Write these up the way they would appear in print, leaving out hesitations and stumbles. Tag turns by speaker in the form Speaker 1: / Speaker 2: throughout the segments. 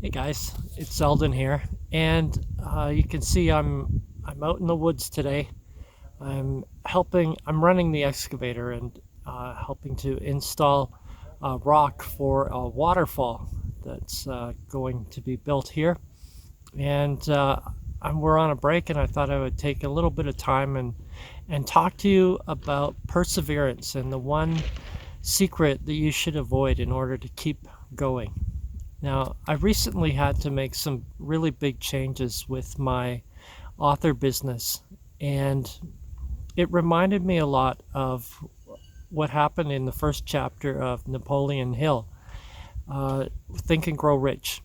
Speaker 1: Hey guys, it's Zeldin here, and you can see I'm out in the woods today. I'm running the excavator and helping to install rock for a waterfall that's going to be built here. And we're on a break, and I thought I would take a little bit of time and talk to you about perseverance and the one secret that you should avoid in order to keep going. Now, I recently had to make some really big changes with my author business, and it reminded me a lot of what happened in the first chapter of Napoleon Hill, Think and Grow Rich,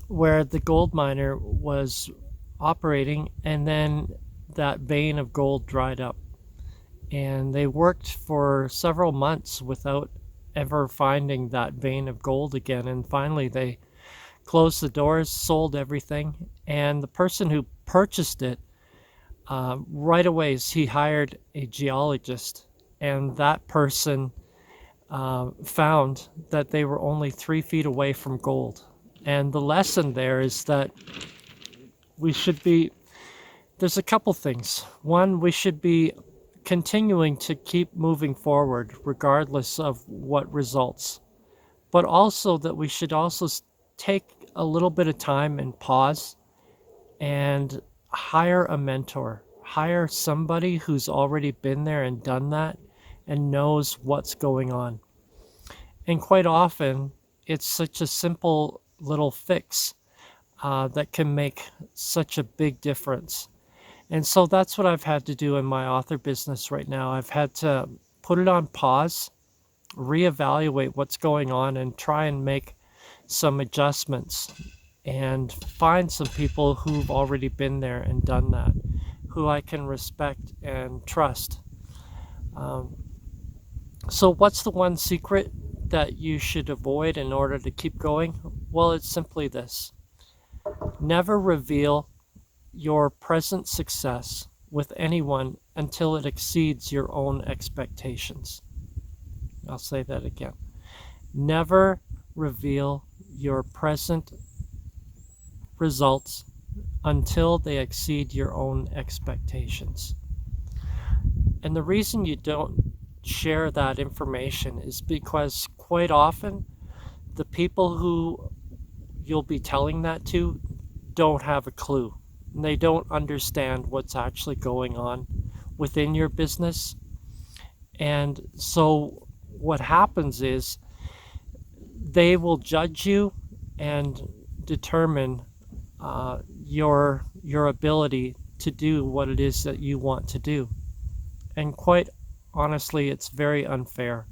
Speaker 1: where the gold miner was operating and then that vein of gold dried up. And they worked for several months without ever finding that vein of gold again. And finally, they closed the doors, sold everything. And the person who purchased it, right away, he hired a geologist. And that person found that they were only 3 feet away from gold. And the lesson there is that there's a couple things. One, we should be continuing to keep moving forward regardless of what results, but also that we should also take a little bit of time and pause and hire a mentor, hire somebody who's already been there and done that and knows what's going on. And quite often it's such a simple little fix that can make such a big difference. And so that's what I've had to do in my author business right now. I've had to put it on pause, reevaluate what's going on, and try and make some adjustments and find some people who've already been there and done that, who I can respect and trust. So what's the one secret that you should avoid in order to keep going? Well, it's simply this. Never reveal your present success with anyone until it exceeds your own expectations. I'll say that again. Never reveal your present results until they exceed your own expectations. And the reason you don't share that information is because quite often the people who you'll be telling that to don't have a clue. They don't understand what's actually going on within your business. And so what happens is they will judge you and determine your ability to do what it is that you want to do. And quite honestly, it's very unfair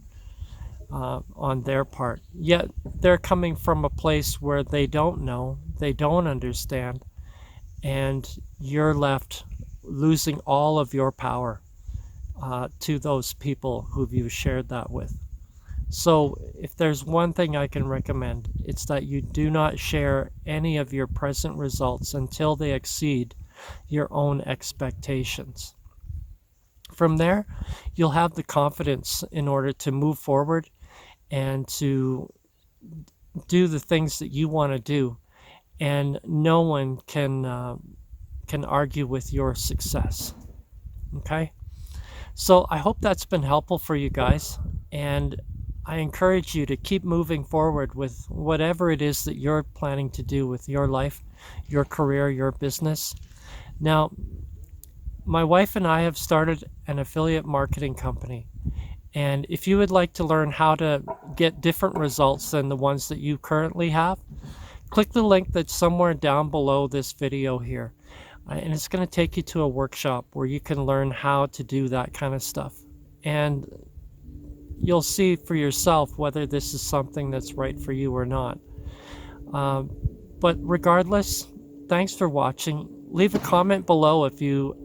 Speaker 1: on their part. Yet they're coming from a place where they don't know, they don't understand, and you're left losing all of your power to those people who you've shared that with. So if there's one thing I can recommend, it's that you do not share any of your present results until they exceed your own expectations. From there, you'll have the confidence in order to move forward and to do the things that you want to do, and no one can argue with your success. Okay? So I hope that's been helpful for you guys, and I encourage you to keep moving forward with whatever it is that you're planning to do with your life, your career, your business. Now, my wife and I have started an affiliate marketing company. And if you would like to learn how to get different results than the ones that you currently have, click the link that's somewhere down below this video here. And it's going to take you to a workshop where you can learn how to do that kind of stuff. And you'll see for yourself whether this is something that's right for you or not. But regardless, thanks for watching. Leave a comment below if you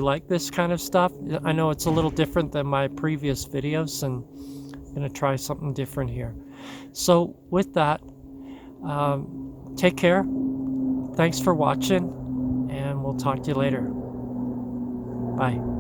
Speaker 1: like this kind of stuff. I know it's a little different than my previous videos, and I'm going to try something different here. So with that, take care. Thanks for watching, and we'll talk to you later. Bye.